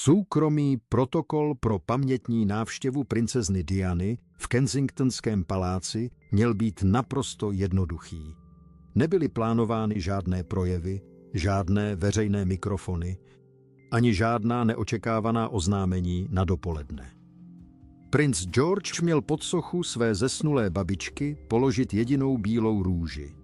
Soukromý protokol pro pamětní návštěvu princezny Diany v Kensingtonském paláci měl být naprosto jednoduchý. Nebyly plánovány žádné projevy, žádné veřejné mikrofony, ani žádná neočekávaná oznámení na dopoledne. Princ George měl pod sochu své zesnulé babičky položit jedinou bílou růži.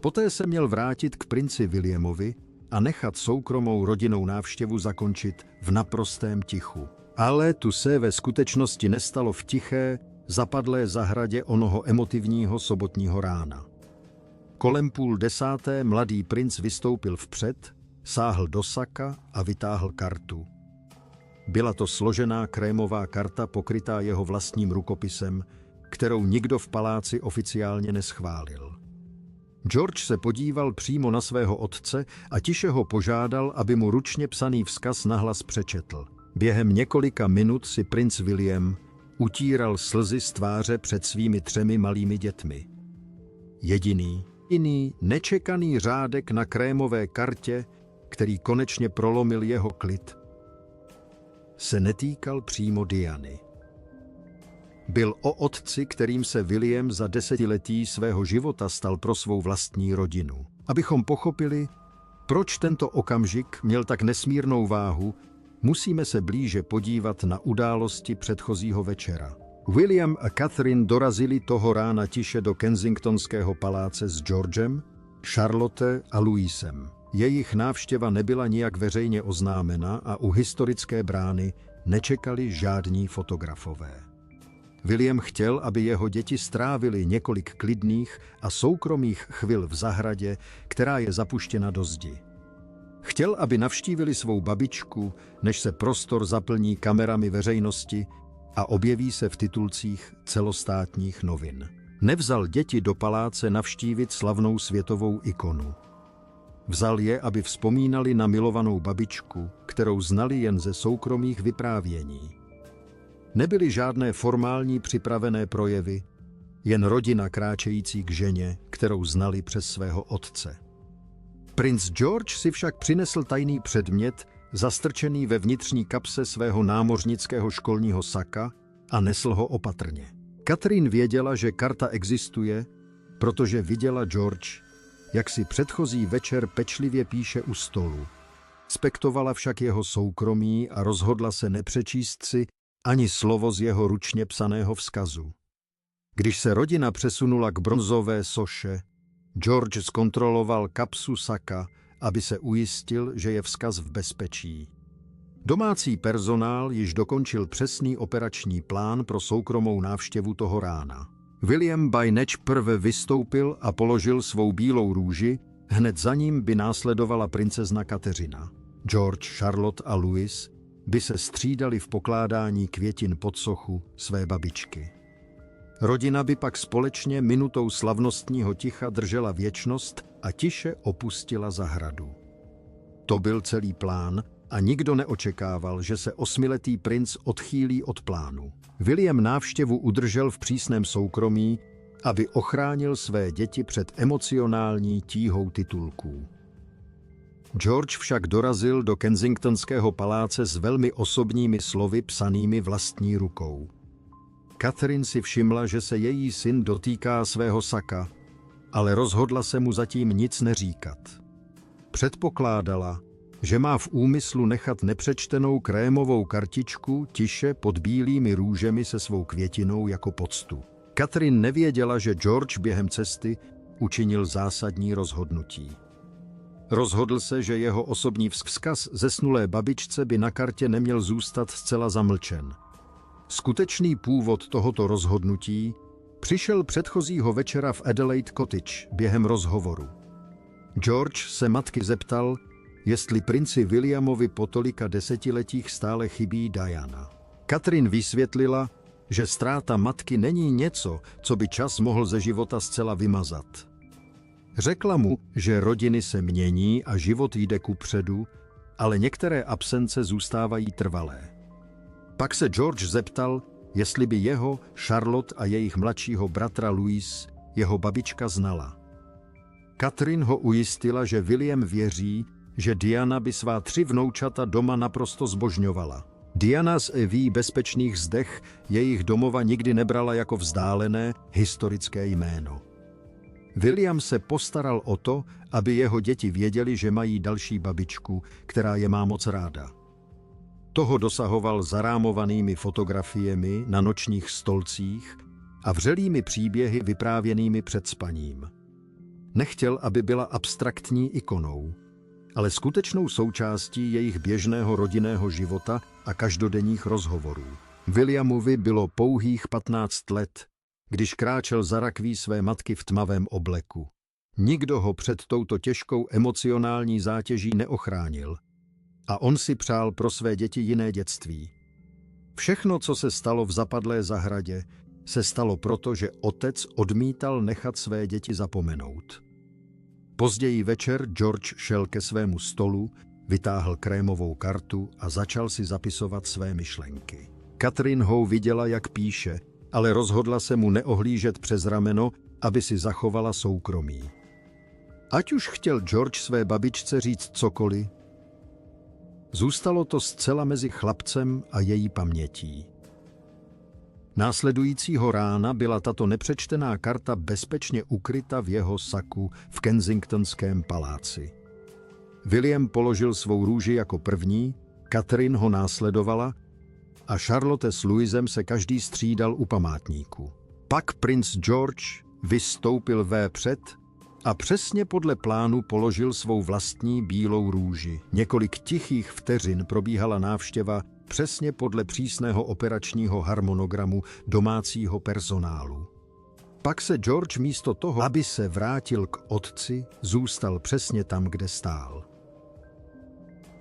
Poté se měl vrátit k princi Williamovi a nechat soukromou rodinnou návštěvu zakončit v naprostém tichu. Ale tu se ve skutečnosti nestalo v tiché, zapadlé zahradě onoho emotivního sobotního rána. Kolem 9:30 mladý princ vystoupil vpřed, sáhl do saka a vytáhl kartu. Byla to složená krémová karta pokrytá jeho vlastním rukopisem, kterou nikdo v paláci oficiálně neschválil. George se podíval přímo na svého otce a tiše ho požádal, aby mu ručně psaný vzkaz nahlas přečetl. Během několika minut si princ William utíral slzy z tváře před svými 3 malými dětmi. Jediný nečekaný řádek na krémové kartě, který konečně prolomil jeho klid, se netýkal přímo Diany. Byl o otci, kterým se William za 10letí svého života stal pro svou vlastní rodinu. Abychom pochopili, proč tento okamžik měl tak nesmírnou váhu, musíme se blíže podívat na události předchozího večera. William a Catherine dorazili toho rána tiše do Kensingtonského paláce s Georgem, Charlotte a Louisem. Jejich návštěva nebyla nijak veřejně oznámena a u historické brány nečekali žádní fotografové. William chtěl, aby jeho děti strávili několik klidných a soukromých chvil v zahradě, která je zapuštěna do zdi. Chtěl, aby navštívili svou babičku, než se prostor zaplní kamerami veřejnosti a objeví se v titulcích celostátních novin. Nevzal děti do paláce navštívit slavnou světovou ikonu. Vzal je, aby vzpomínali na milovanou babičku, kterou znali jen ze soukromých vyprávění. Nebyly žádné formální připravené projevy, jen rodina kráčející k ženě, kterou znali přes svého otce. Princ George si však přinesl tajný předmět, zastrčený ve vnitřní kapse svého námořnického školního saka a nesl ho opatrně. Catherine věděla, že karta existuje, protože viděla George, jak si předchozí večer pečlivě píše u stolu. Spektovala však jeho soukromí a rozhodla se nepřečíst si ani slovo z jeho ručně psaného vzkazu. Když se rodina přesunula k bronzové soše, George zkontroloval kapsu saka, aby se ujistil, že je vzkaz v bezpečí. Domácí personál již dokončil přesný operační plán pro soukromou návštěvu toho rána. William by nejprve vystoupil a položil svou bílou růži, hned za ním by následovala princezna Kateřina. George, Charlotte a Louis by se střídali v pokládání květin pod sochu své babičky. Rodina by pak společně minutou slavnostního ticha držela věčnost a tiše opustila zahradu. To byl celý plán a nikdo neočekával, že se 8letý princ odchýlí od plánu. William návštěvu udržel v přísném soukromí, aby ochránil své děti před emocionální tíhou titulků. George však dorazil do Kensingtonského paláce s velmi osobními slovy psanými vlastní rukou. Catherine si všimla, že se její syn dotýká svého saka, ale rozhodla se mu zatím nic neříkat. Předpokládala, že má v úmyslu nechat nepřečtenou krémovou kartičku tiše pod bílými růžemi se svou květinou jako poctu. Catherine nevěděla, že George během cesty učinil zásadní rozhodnutí. Rozhodl se, že jeho osobní vzkaz zesnulé babičce by na kartě neměl zůstat zcela zamlčen. Skutečný původ tohoto rozhodnutí přišel předchozího večera v Adelaide Cottage během rozhovoru. George se matky zeptal, jestli princi Williamovi po tolika desetiletích stále chybí Diana. Catherine vysvětlila, že ztráta matky není něco, co by čas mohl ze života zcela vymazat. Řekla mu, že rodiny se mění a život jde kupředu, ale některé absence zůstávají trvalé. Pak se George zeptal, jestli by jeho, Charlotte a jejich mladšího bratra Louis jeho babička znala. Catherine ho ujistila, že William věří, že Diana by svá 3 vnoučata doma naprosto zbožňovala. Diana z Evie bezpečných zdech jejich domova nikdy nebrala jako vzdálené historické jméno. William se postaral o to, aby jeho děti věděli, že mají další babičku, která je má moc ráda. Toho dosahoval zarámovanými fotografiemi na nočních stolcích a vřelými příběhy vyprávěnými před spaním. Nechtěl, aby byla abstraktní ikonou, ale skutečnou součástí jejich běžného rodinného života a každodenních rozhovorů. Williamovi bylo pouhých 15 let, když kráčel za rakví své matky v tmavém obleku. Nikdo ho před touto těžkou emocionální zátěží neochránil a on si přál pro své děti jiné dětství. Všechno, co se stalo v zapadlé zahradě, se stalo proto, že otec odmítal nechat své děti zapomenout. Později večer George šel ke svému stolu, vytáhl krémovou kartu a začal si zapisovat své myšlenky. Catherine ho viděla, jak píše, ale rozhodla se mu neohlížet přes rameno, aby si zachovala soukromí. Ať už chtěl George své babičce říct cokoliv, zůstalo to zcela mezi chlapcem a její pamětí. Následujícího rána byla tato nepřečtená karta bezpečně ukryta v jeho saku v Kensingtonském paláci. William položil svou růži jako první, Catherine ho následovala a Charlotte s Louisem se každý střídal u památníku. Pak princ George vystoupil vpřed a přesně podle plánu položil svou vlastní bílou růži. Několik tichých vteřin probíhala návštěva přesně podle přísného operačního harmonogramu domácího personálu. Pak se George místo toho, aby se vrátil k otci, zůstal přesně tam, kde stál.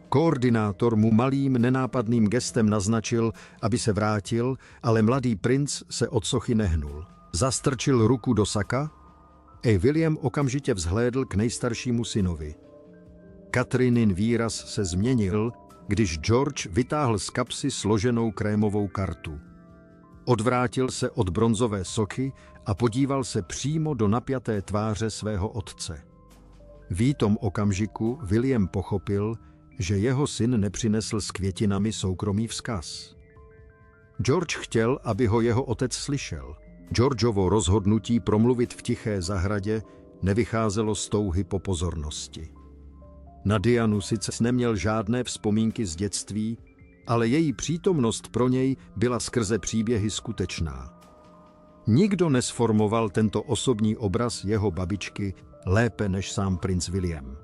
Koordinátor mu malým nenápadným gestem naznačil, aby se vrátil, ale mladý princ se od sochy nehnul. Zastrčil ruku do saka a William okamžitě vzhlédl k nejstaršímu synovi. Catherinin výraz se změnil, když George vytáhl z kapsy složenou krémovou kartu. Odvrátil se od bronzové sochy a podíval se přímo do napjaté tváře svého otce. V tom okamžiku William pochopil, že jeho syn nepřinesl s květinami soukromý vzkaz. George chtěl, aby ho jeho otec slyšel. Georgeovo rozhodnutí promluvit v tiché zahradě nevycházelo z touhy po pozornosti. Na Dianu sice neměl žádné vzpomínky z dětství, ale její přítomnost pro něj byla skrze příběhy skutečná. Nikdo nesformoval tento osobní obraz jeho babičky lépe než sám princ William.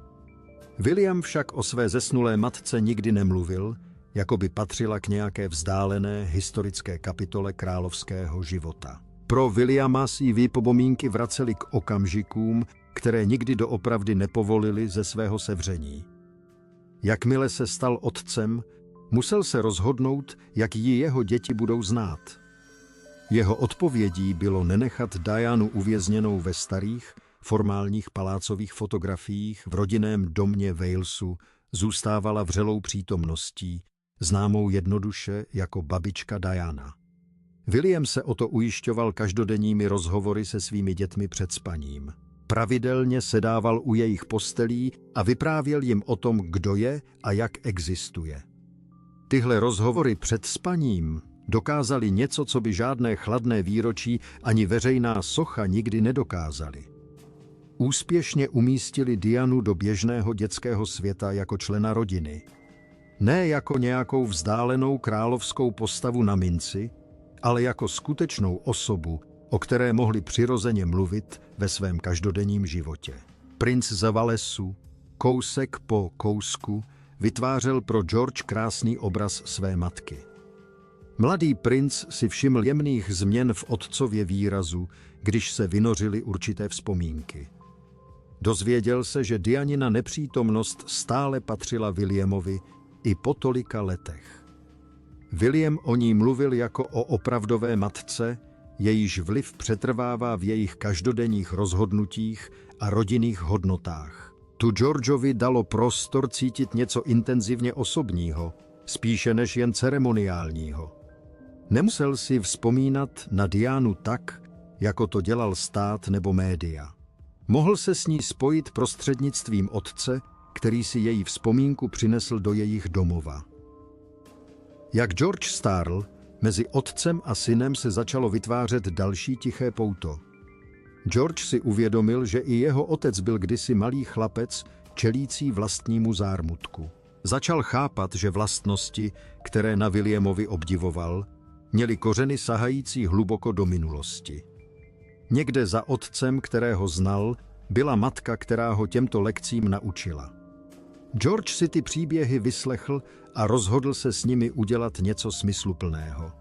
William však o své zesnulé matce nikdy nemluvil, jako by patřila k nějaké vzdálené historické kapitole královského života. Pro Williama si vypomínky vracely k okamžikům, které nikdy doopravdy nepovolili ze svého sevření. Jakmile se stal otcem, musel se rozhodnout, jak ji jeho děti budou znát. Jeho odpovědí bylo nenechat Dianu uvězněnou ve starých, formálních palácových fotografiích v rodinném domě Walesu, zůstávala vřelou přítomností, známou jednoduše jako babička Diana. William se o to ujišťoval každodenními rozhovory se svými dětmi před spaním. Pravidelně sedával u jejich postelí a vyprávěl jim o tom, kdo je a jak existuje. Tyhle rozhovory před spaním dokázaly něco, co by žádné chladné výročí ani veřejná socha nikdy nedokázaly. Úspěšně umístili Dianu do běžného dětského světa jako člena rodiny. Ne jako nějakou vzdálenou královskou postavu na minci, ale jako skutečnou osobu, o které mohli přirozeně mluvit ve svém každodenním životě. Princ z Walesu, kousek po kousku, vytvářel pro George krásný obraz své matky. Mladý princ si všiml jemných změn v otcově výrazu, když se vynořily určité vzpomínky. Dozvěděl se, že Dianina nepřítomnost stále patřila Williamovi i po tolika letech. William o ní mluvil jako o opravdové matce, jejíž vliv přetrvává v jejich každodenních rozhodnutích a rodinných hodnotách. Tu Georgeovi dalo prostor cítit něco intenzivně osobního, spíše než jen ceremoniálního. Nemusel si vzpomínat na Dianu tak, jako to dělal stát nebo média. Mohl se s ní spojit prostřednictvím otce, který si její vzpomínku přinesl do jejich domova. Jak George stárl, mezi otcem a synem se začalo vytvářet další tiché pouto. George si uvědomil, že i jeho otec byl kdysi malý chlapec, čelící vlastnímu zármutku. Začal chápat, že vlastnosti, které na Williamovi obdivoval, měly kořeny sahající hluboko do minulosti. Někde za otcem, kterého znal, byla matka, která ho těmto lekcím naučila. George si ty příběhy vyslechl a rozhodl se s nimi udělat něco smysluplného.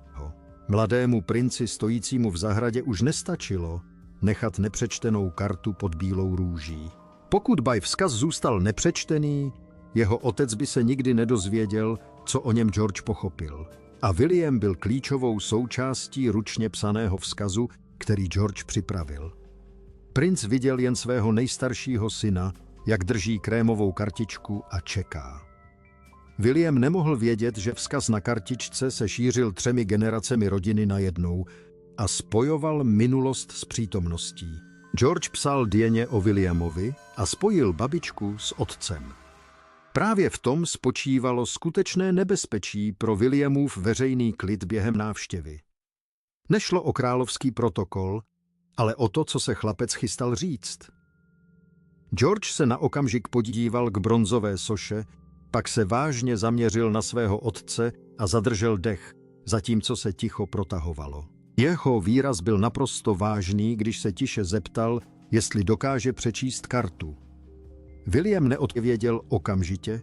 Mladému princi stojícímu v zahradě už nestačilo nechat nepřečtenou kartu pod bílou růží. Pokud by vzkaz zůstal nepřečtený, jeho otec by se nikdy nedozvěděl, co o něm George pochopil. A William byl klíčovou součástí ručně psaného vzkazu, který George připravil. Princ viděl jen svého nejstaršího syna, jak drží krémovou kartičku a čeká. William nemohl vědět, že vzkaz na kartičce se šířil 3 generacemi rodiny najednou a spojoval minulost s přítomností. George psal Dianě o Williamovi a spojil babičku s otcem. Právě v tom spočívalo skutečné nebezpečí pro Williamův veřejný klid během návštěvy. Nešlo o královský protokol, ale o to, co se chlapec chystal říct. George se na okamžik podíval k bronzové soše, pak se vážně zaměřil na svého otce a zadržel dech, zatímco se ticho protahovalo. Jeho výraz byl naprosto vážný, když se tiše zeptal, jestli dokáže přečíst kartu. William neodpověděl okamžitě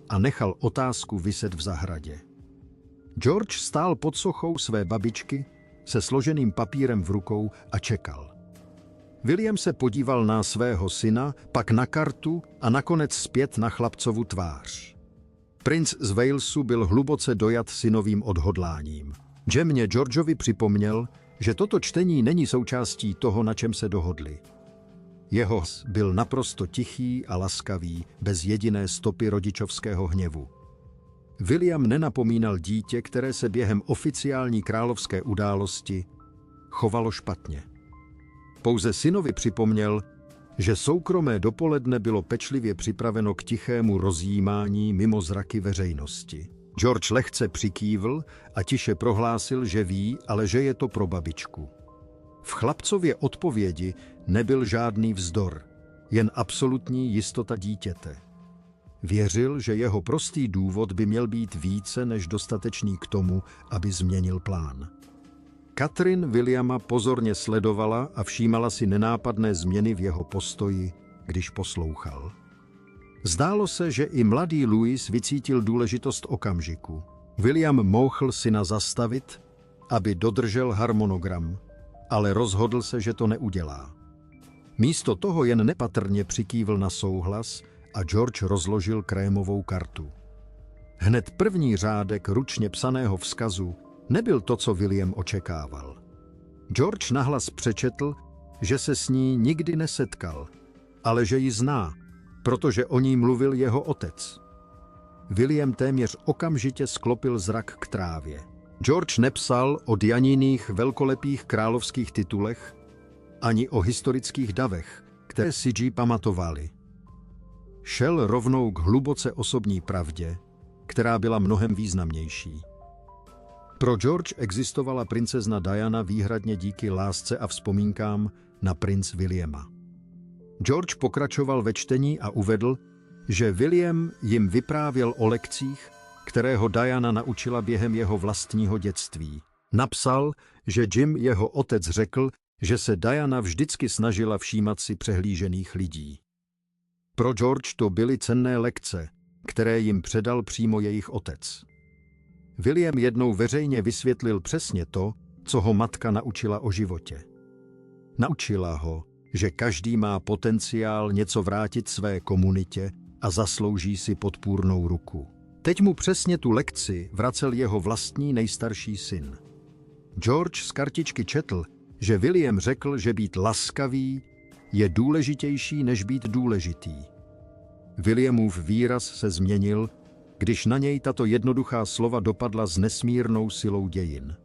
a nechal otázku viset v zahradě. George stál pod sochou své babičky se složeným papírem v rukou a čekal. William se podíval na svého syna, pak na kartu a nakonec zpět na chlapcovu tvář. Princ z Walesu byl hluboce dojat synovým odhodláním. Jemně Georgeovi připomněl, že toto čtení není součástí toho, na čem se dohodli. Jeho hlas byl naprosto tichý a laskavý, bez jediné stopy rodičovského hněvu. William nenapomínal dítě, které se během oficiální královské události chovalo špatně. Pouze synovi připomněl, že soukromé dopoledne bylo pečlivě připraveno k tichému rozjímání mimo zraky veřejnosti. George lehce přikývl a tiše prohlásil, že ví, ale že je to pro babičku. V chlapcově odpovědi nebyl žádný vzdor, jen absolutní jistota dítěte. Věřil, že jeho prostý důvod by měl být více než dostatečný k tomu, aby změnil plán. Catherine Williama pozorně sledovala a všímala si nenápadné změny v jeho postoji, když poslouchal. Zdálo se, že i mladý Louis vycítil důležitost okamžiku. William mohl syna zastavit, aby dodržel harmonogram, ale rozhodl se, že to neudělá. Místo toho jen nepatrně přikývl na souhlas a George rozložil krémovou kartu. Hned první řádek ručně psaného vzkazu nebyl to, co William očekával. George nahlas přečetl, že se s ní nikdy nesetkal, ale že ji zná, protože o ní mluvil jeho otec. William téměř okamžitě sklopil zrak k trávě. George nepsal o Dianiných velkolepých královských titulech ani o historických davech, které si G pamatovali. Šel rovnou k hluboce osobní pravdě, která byla mnohem významnější. Pro George existovala princezna Diana výhradně díky lásce a vzpomínkám na prince Williama. George pokračoval ve čtení a uvedl, že William jim vyprávěl o lekcích, které ho Diana naučila během jeho vlastního dětství. Napsal, že Jim, jeho otec, řekl, že se Diana vždycky snažila všímat si přehlížených lidí. Pro George to byly cenné lekce, které jim předal přímo jejich otec. William jednou veřejně vysvětlil přesně to, co ho matka naučila o životě. Naučila ho, že každý má potenciál něco vrátit své komunitě a zaslouží si podpůrnou ruku. Teď mu přesně tu lekci vracel jeho vlastní nejstarší syn. George z kartičky četl, že William řekl, že být laskavý je důležitější než být důležitý. Williamův výraz se změnil, když na něj tato jednoduchá slova dopadla s nesmírnou silou dějin.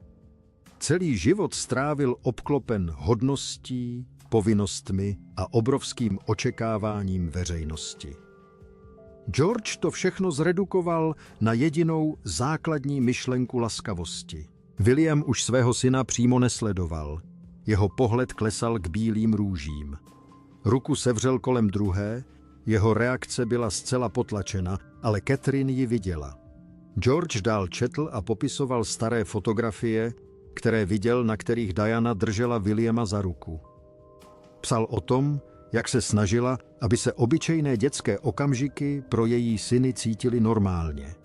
Celý život strávil obklopen hodností, povinnostmi a obrovským očekáváním veřejnosti. George to všechno zredukoval na jedinou základní myšlenku laskavosti. William už svého syna přímo nesledoval. Jeho pohled klesal k bílým růžím. Ruku sevřel kolem druhé, jeho reakce byla zcela potlačena, ale Catherine ji viděla. George dál četl a popisoval staré fotografie, které viděl, na kterých Diana držela Williama za ruku. Psal o tom, jak se snažila, aby se obyčejné dětské okamžiky pro její syny cítili normálně.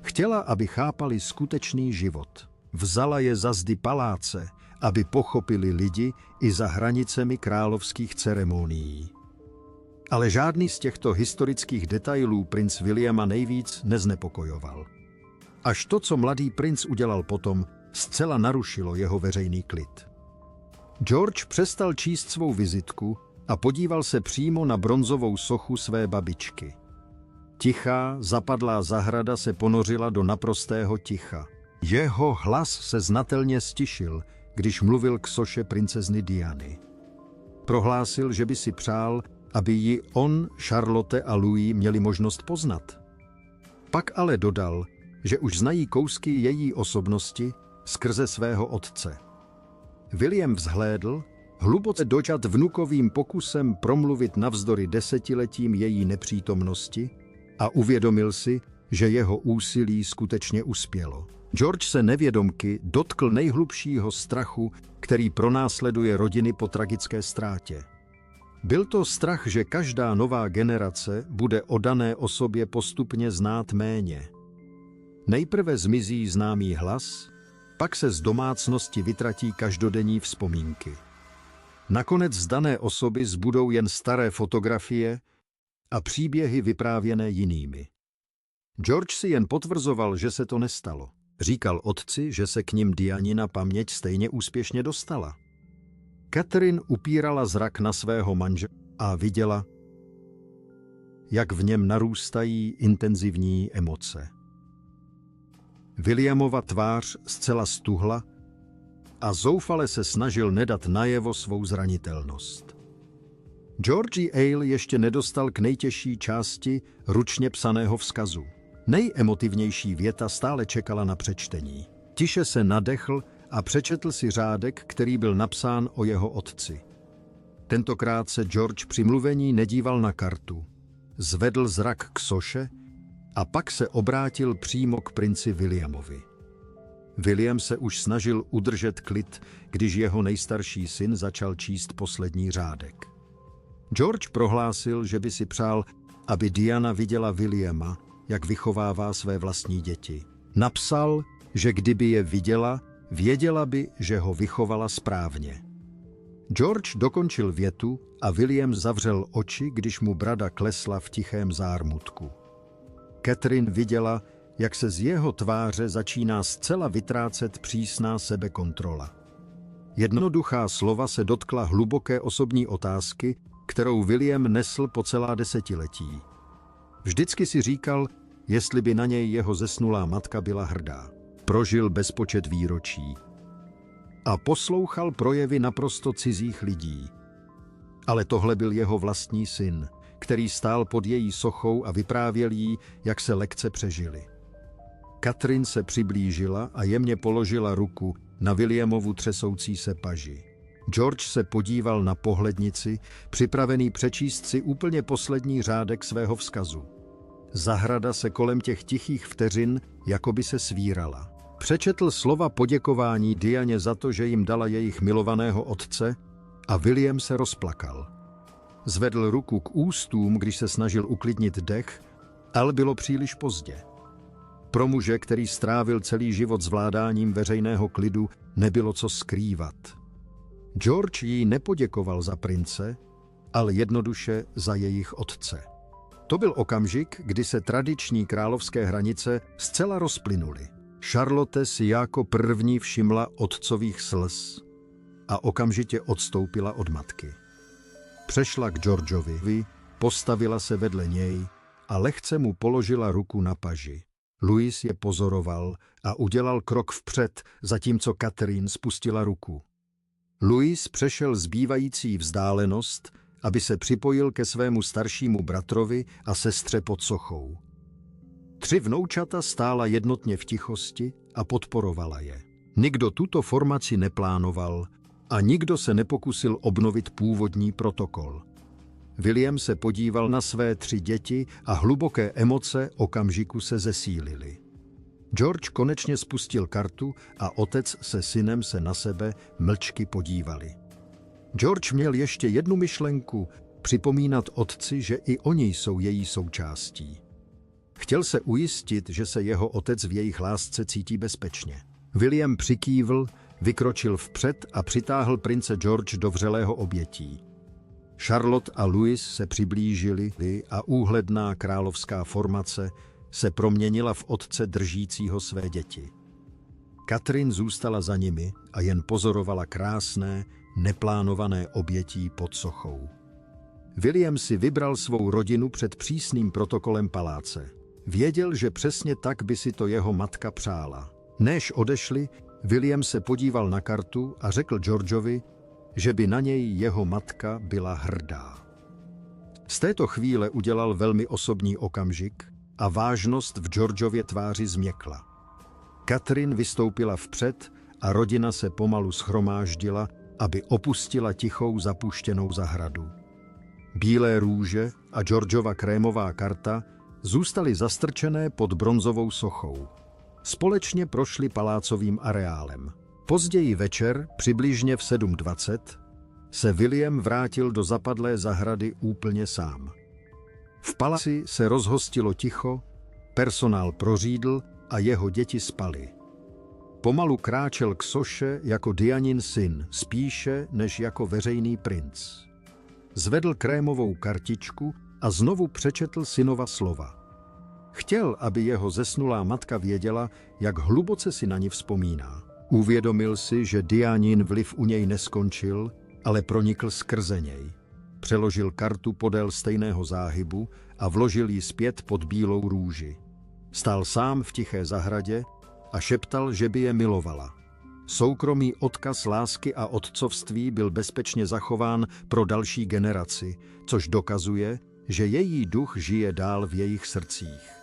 Chtěla, aby chápali skutečný život. Vzala je za zdy paláce, aby pochopili lidi i za hranicemi královských ceremonií. Ale žádný z těchto historických detailů princ Williama nejvíc neznepokojoval. Až to, co mladý princ udělal potom, zcela narušilo jeho veřejný klid. George přestal číst svou vizitku a podíval se přímo na bronzovou sochu své babičky. Tichá, zapadlá zahrada se ponořila do naprostého ticha. Jeho hlas se znatelně stišil, když mluvil k soše princezny Diany. Prohlásil, že by si přál, aby ji on, Charlotte a Louis měli možnost poznat. Pak ale dodal, že už znají kousky její osobnosti skrze svého otce. William vzhlédl, hluboce dočat vnukovým pokusem promluvit navzdory desetiletím její nepřítomnosti a uvědomil si, že jeho úsilí skutečně uspělo. George se nevědomky dotkl nejhlubšího strachu, který pronásleduje rodiny po tragické ztrátě. Byl to strach, že každá nová generace bude o dané osobě postupně znát méně. Nejprve zmizí známý hlas, pak se z domácnosti vytratí každodenní vzpomínky. Nakonec z dané osoby zbudou jen staré fotografie a příběhy vyprávěné jinými. George si jen potvrzoval, že se to nestalo. Říkal otci, že se k nim Dianina paměť stejně úspěšně dostala. Catherine upírala zrak na svého manžela a viděla, jak v něm narůstají intenzivní emoce. Williamova tvář zcela stuhla a zoufale se snažil nedat najevo svou zranitelnost. Georgie Ale ještě nedostal k nejtěžší části ručně psaného vzkazu. Nejemotivnější věta stále čekala na přečtení. Tiše se nadechl a přečetl si řádek, který byl napsán o jeho otci. Tentokrát se George při mluvení nedíval na kartu. Zvedl zrak k soše a pak se obrátil přímo k princi Williamovi. William se už snažil udržet klid, když jeho nejstarší syn začal číst poslední řádek. George prohlásil, že by si přál, aby Diana viděla Williama, jak vychovává své vlastní děti. Napsal, že kdyby je viděla, věděla by, že ho vychovala správně. George dokončil větu a William zavřel oči, když mu brada klesla v tichém zármutku. Catherine viděla, jak se z jeho tváře začíná zcela vytrácet přísná sebekontrola. Jednoduchá slova se dotkla hluboké osobní otázky, kterou William nesl po celá desetiletí. Vždycky si říkal, jestli by na něj jeho zesnulá matka byla hrdá. Prožil bezpočet výročí a poslouchal projevy naprosto cizích lidí. Ale tohle byl jeho vlastní syn, který stál pod její sochou a vyprávěl jí, jak se lekce přežili. Catherine se přiblížila a jemně položila ruku na Williamovu třesoucí se paži. George se podíval na pohlednici, připravený přečíst si úplně poslední řádek svého vzkazu. Zahrada se kolem těch tichých vteřin jakoby se svírala. Přečetl slova poděkování Dianě za to, že jim dala jejich milovaného otce, a William se rozplakal. Zvedl ruku k ústům, když se snažil uklidnit dech, ale bylo příliš pozdě. Pro muže, který strávil celý život zvládáním veřejného klidu, nebylo co skrývat. George jí nepoděkoval za prince, ale jednoduše za jejich otce. To byl okamžik, kdy se tradiční královské hranice zcela rozplynuly. Charlotte si jako první všimla otcových slz a okamžitě odstoupila od matky. Přešla k Georgeovi, postavila se vedle něj a lehce mu položila ruku na paži. Louis je pozoroval a udělal krok vpřed, zatímco Catherine spustila ruku. Louis přešel zbývající vzdálenost aby se připojil ke svému staršímu bratrovi a sestře pod sochou. 3 vnoučata stála jednotně v tichosti a podporovala je. Nikdo tuto formaci neplánoval a nikdo se nepokusil obnovit původní protokol. William se podíval na své 3 děti a hluboké emoce okamžiku se zesílily. George konečně spustil kartu a otec se synem se na sebe mlčky podívali. George měl ještě jednu myšlenku, připomínat otci, že i oni jsou její součástí. Chtěl se ujistit, že se jeho otec v jejich lásce cítí bezpečně. William přikývl, vykročil vpřed a přitáhl prince George do vřelého objetí. Charlotte a Louis se přiblížili a úhledná královská formace se proměnila v otce držícího své děti. Catherine zůstala za nimi a jen pozorovala krásné, neplánované obětí pod sochou. William si vybral svou rodinu před přísným protokolem paláce. Věděl, že přesně tak by si to jeho matka přála. Než odešli, William se podíval na kartu a řekl Georgeovi, že by na něj jeho matka byla hrdá. Z této chvíle udělal velmi osobní okamžik a vážnost v Georgeově tváři změkla. Catherine vystoupila vpřed a rodina se pomalu shromáždila, aby opustila tichou zapuštěnou zahradu. Bílé růže a Georgeova krémová karta zůstaly zastrčené pod bronzovou sochou. Společně prošli palácovým areálem. Později večer, přibližně v 7:20, se William vrátil do zapadlé zahrady úplně sám. V paláci se rozhostilo ticho, personál prořídl a jeho děti spaly. Pomalu kráčel k soše jako Dianin syn, spíše než jako veřejný princ. Zvedl krémovou kartičku a znovu přečetl synova slova. Chtěl, aby jeho zesnulá matka věděla, jak hluboce si na ní vzpomíná. Uvědomil si, že Dianin vliv u něj neskončil, ale pronikl skrze něj. Přeložil kartu podél stejného záhybu a vložil ji zpět pod bílou růži. Stál sám v tiché zahradě a šeptal, že by je milovala. Soukromý odkaz lásky a otcovství byl bezpečně zachován pro další generaci, což dokazuje, že její duch žije dál v jejich srdcích.